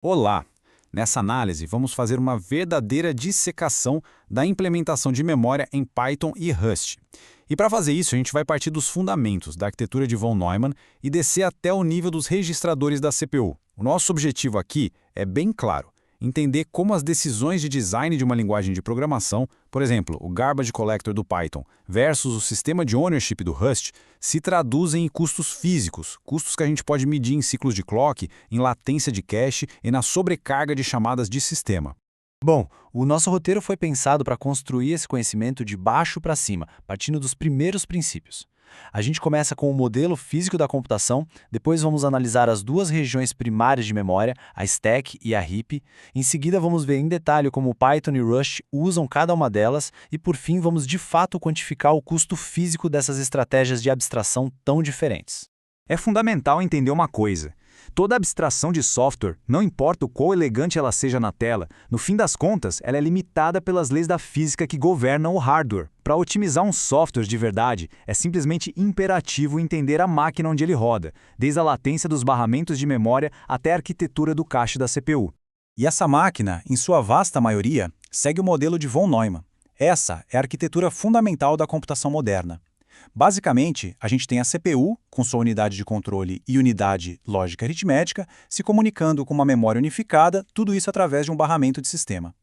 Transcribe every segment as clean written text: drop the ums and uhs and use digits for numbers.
Olá! Nessa análise, vamos fazer uma verdadeira dissecação da implementação de memória em Python e Rust. E para fazer isso, a gente vai partir dos fundamentos da arquitetura de von Neumann e descer até o nível dos registradores da CPU. O nosso objetivo aqui é bem claro: entender como as decisões de design de uma linguagem de programação, por exemplo, o Garbage Collector do Python versus o sistema de ownership do Rust, se traduzem em custos físicos, custos que a gente pode medir em ciclos de clock, em latência de cache e na sobrecarga de chamadas de sistema. Bom, o nosso roteiro foi pensado para construir esse conhecimento de baixo para cima, partindo dos primeiros princípios. A gente começa com o modelo físico da computação, depois vamos analisar as duas regiões primárias de memória, a stack e a heap. Em seguida, vamos ver em detalhe como Python e Rust usam cada uma delas e, por fim, vamos de fato quantificar o custo físico dessas estratégias de abstração tão diferentes. É fundamental entender uma coisa. Toda abstração de software, não importa o quão elegante ela seja na tela, no fim das contas, ela é limitada pelas leis da física que governam o hardware. Para otimizar um software de verdade, é simplesmente imperativo entender a máquina onde ele roda, desde a latência dos barramentos de memória até a arquitetura do cache da CPU. E essa máquina, em sua vasta maioria, segue o modelo de von Neumann. Essa é a arquitetura fundamental da computação moderna. Basicamente, a gente tem a CPU, com sua unidade de controle e unidade lógica aritmética, se comunicando com uma memória unificada, tudo isso através de um barramento de sistema.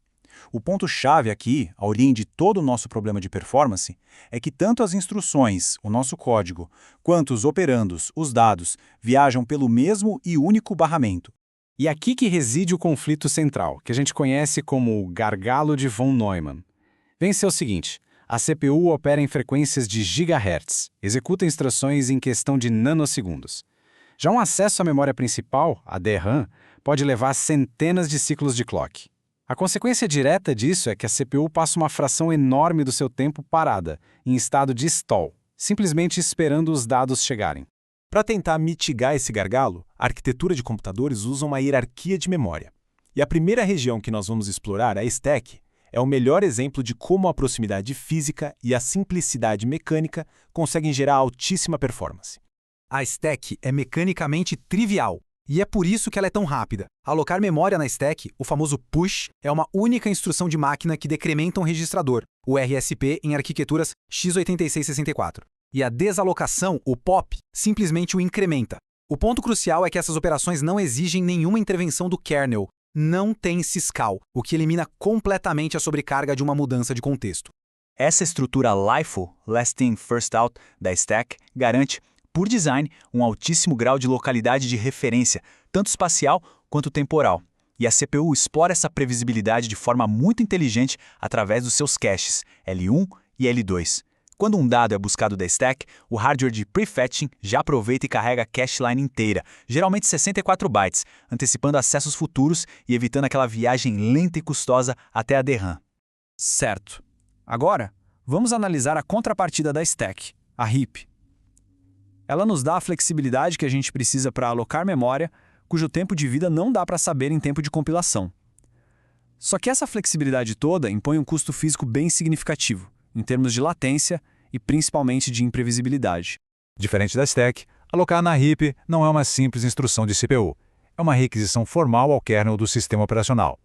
O ponto-chave aqui, a origem de todo o nosso problema de performance, é que tanto as instruções, o nosso código, quanto os operandos, os dados, viajam pelo mesmo e único barramento. E aqui que reside o conflito central, que a gente conhece como o gargalo de von Neumann. Vem ser o seguinte: a CPU opera em frequências de gigahertz, executa instruções em questão de nanosegundos. Já um acesso à memória principal, a DRAM, pode levar centenas de ciclos de clock. A consequência direta disso é que a CPU passa uma fração enorme do seu tempo parada, em estado de stall, simplesmente esperando os dados chegarem. Para tentar mitigar esse gargalo, a arquitetura de computadores usa uma hierarquia de memória. E a primeira região que nós vamos explorar, a stack, é o melhor exemplo de como a proximidade física e a simplicidade mecânica conseguem gerar altíssima performance. A stack é mecanicamente trivial, e é por isso que ela é tão rápida. Alocar memória na stack, o famoso push, é uma única instrução de máquina que decrementa um registrador, o RSP, em arquiteturas x86-64. E a desalocação, o pop, simplesmente o incrementa. O ponto crucial é que essas operações não exigem nenhuma intervenção do kernel. Não tem syscall, o que elimina completamente a sobrecarga de uma mudança de contexto. Essa estrutura LIFO, Last In, First Out, da stack, garante, por design, um altíssimo grau de localidade de referência, tanto espacial quanto temporal. E a CPU explora essa previsibilidade de forma muito inteligente através dos seus caches, L1 e L2. Quando um dado é buscado da stack, o hardware de prefetching já aproveita e carrega a cache line inteira, geralmente 64 bytes, antecipando acessos futuros e evitando aquela viagem lenta e custosa até a DRAM. Certo. Agora, vamos analisar a contrapartida da stack, a heap. Ela nos dá a flexibilidade que a gente precisa para alocar memória, cujo tempo de vida não dá para saber em tempo de compilação. Só que essa flexibilidade toda impõe um custo físico bem significativo, em termos de latência e principalmente de imprevisibilidade. Diferente da stack, alocar na heap não é uma simples instrução de CPU. É uma requisição formal ao kernel do sistema operacional.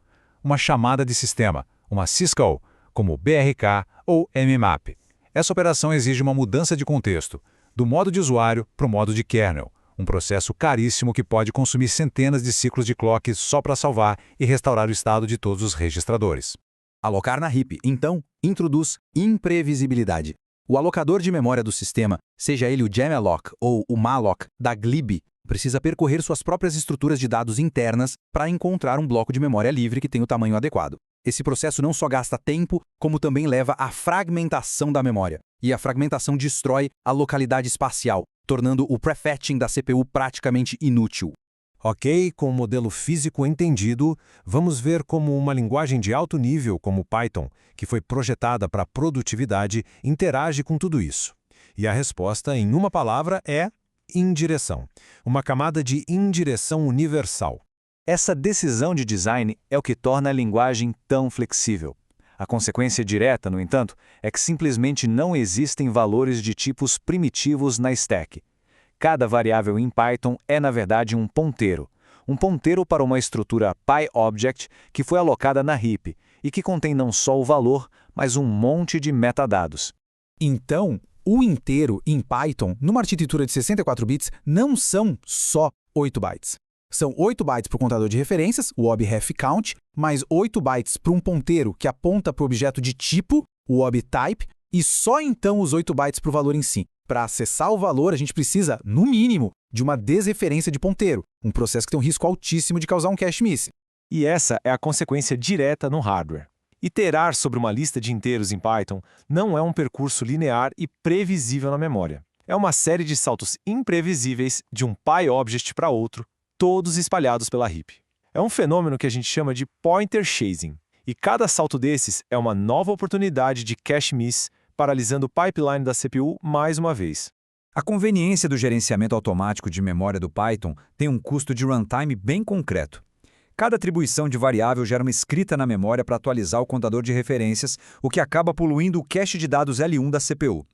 Uma chamada de sistema, uma syscall, como BRK ou mmap. Essa operação exige uma mudança de contexto, do modo de usuário para o modo de kernel, um processo caríssimo que pode consumir centenas de ciclos de clock só para salvar e restaurar o estado de todos os registradores. Alocar na heap, então, introduz imprevisibilidade. O alocador de memória do sistema, seja ele o Gemalloc ou o malloc da glib, precisa percorrer suas próprias estruturas de dados internas para encontrar um bloco de memória livre que tem o tamanho adequado. Esse processo não só gasta tempo, como também leva à fragmentação da memória. E a fragmentação destrói a localidade espacial, tornando o prefetching da CPU praticamente inútil. Ok, com o modelo físico entendido, vamos ver como uma linguagem de alto nível como Python, que foi projetada para produtividade, interage com tudo isso. E a resposta, em uma palavra, é indireção. Uma camada de indireção universal. Essa decisão de design é o que torna a linguagem tão flexível. A consequência direta, no entanto, é que simplesmente não existem valores de tipos primitivos na stack. Cada variável em Python é, na verdade, um ponteiro. um ponteiro para uma estrutura PyObject que foi alocada na heap e que contém não só o valor, mas um monte de metadados. Então, o inteiro em Python, numa arquitetura de 64 bits, não são só 8 bytes. São 8 bytes para o contador de referências, o obRefCount, mais 8 bytes para um ponteiro que aponta para o objeto de tipo, o obType, e só então os 8 bytes para o valor em si. Para acessar o valor, a gente precisa, no mínimo, de uma desreferência de ponteiro, um processo que tem um risco altíssimo de causar um cache miss. E essa é a consequência direta no hardware. Iterar sobre uma lista de inteiros em Python não é um percurso linear e previsível na memória. É uma série de saltos imprevisíveis de um PyObject para outro, todos espalhados pela heap. É um fenômeno que a gente chama de pointer chasing, e cada salto desses é uma nova oportunidade de cache miss, paralisando o pipeline da CPU mais uma vez. A conveniência do gerenciamento automático de memória do Python tem um custo de runtime bem concreto. Cada atribuição de variável gera uma escrita na memória para atualizar o contador de referências, o que acaba poluindo o cache de dados L1 da CPU.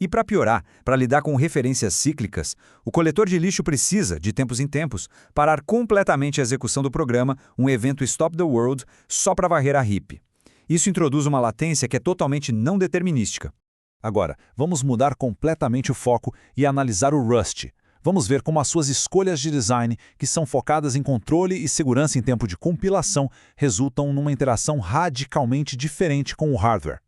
E para piorar, para lidar com referências cíclicas, o coletor de lixo precisa, de tempos em tempos, parar completamente a execução do programa, um evento Stop the World, só para varrer a heap. Isso introduz uma latência que é totalmente não determinística. Agora, vamos mudar completamente o foco e analisar o Rust. Vamos ver como as suas escolhas de design, que são focadas em controle e segurança em tempo de compilação, resultam numa interação radicalmente diferente com o hardware.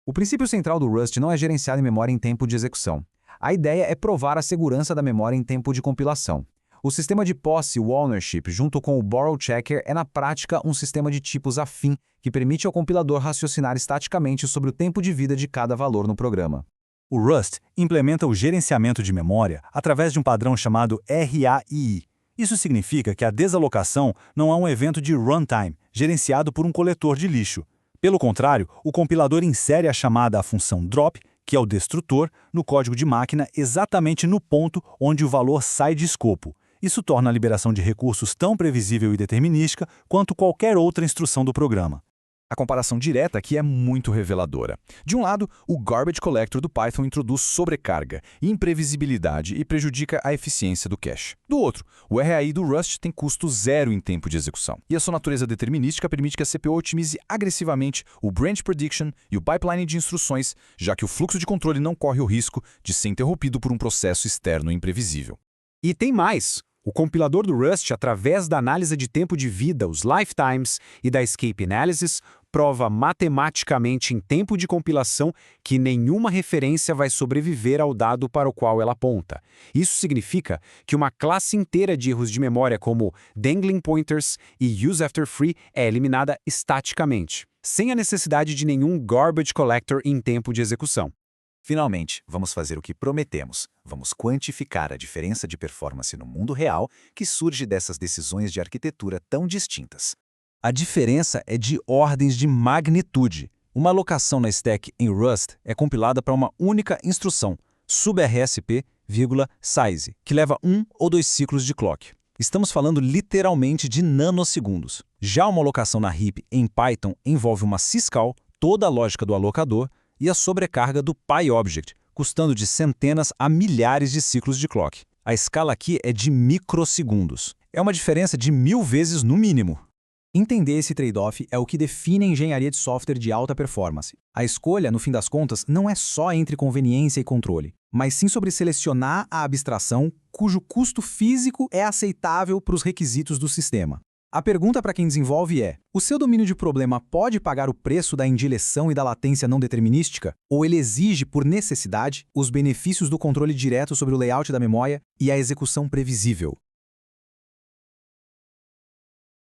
O princípio central do Rust não é gerenciar a memória em tempo de execução. A ideia é provar a segurança da memória em tempo de compilação. O sistema de posse, o ownership, junto com o borrow checker, é na prática um sistema de tipos afim que permite ao compilador raciocinar estaticamente sobre o tempo de vida de cada valor no programa. O Rust implementa o gerenciamento de memória através de um padrão chamado RAII. Isso significa que a desalocação não é um evento de runtime, gerenciado por um coletor de lixo. Pelo contrário, o compilador insere a chamada função drop, que é o destrutor, no código de máquina exatamente no ponto onde o valor sai de escopo. Isso torna a liberação de recursos tão previsível e determinística quanto qualquer outra instrução do programa. A comparação direta aqui é muito reveladora. De um lado, o Garbage Collector do Python introduz sobrecarga, imprevisibilidade e prejudica a eficiência do cache. Do outro, o RAI do Rust tem custo zero em tempo de execução. E a sua natureza determinística permite que a CPU otimize agressivamente o branch prediction e o pipeline de instruções, já que o fluxo de controle não corre o risco de ser interrompido por um processo externo imprevisível. E tem mais! O compilador do Rust, através da análise de tempo de vida, os lifetimes, e da escape analysis, prova matematicamente em tempo de compilação que nenhuma referência vai sobreviver ao dado para o qual ela aponta. Isso significa que uma classe inteira de erros de memória como dangling pointers e use after free é eliminada estaticamente, sem a necessidade de nenhum garbage collector em tempo de execução. Finalmente, vamos fazer o que prometemos. Vamos quantificar a diferença de performance no mundo real que surge dessas decisões de arquitetura tão distintas. A diferença é de ordens de magnitude. Uma alocação na stack em Rust é compilada para uma única instrução, subrsp, size, que leva 1 ou 2 ciclos de clock. Estamos falando literalmente de nanosegundos. Já uma alocação na heap em Python envolve uma syscall, toda a lógica do alocador, e a sobrecarga do PyObject, custando de centenas a milhares de ciclos de clock. A escala aqui é de microsegundos. É uma diferença de 1000 vezes no mínimo. Entender esse trade-off é o que define a engenharia de software de alta performance. A escolha, no fim das contas, não é só entre conveniência e controle, mas sim sobre selecionar a abstração cujo custo físico é aceitável para os requisitos do sistema. A pergunta para quem desenvolve é: o seu domínio de problema pode pagar o preço da indireção e da latência não determinística? Ou ele exige, por necessidade, os benefícios do controle direto sobre o layout da memória e a execução previsível?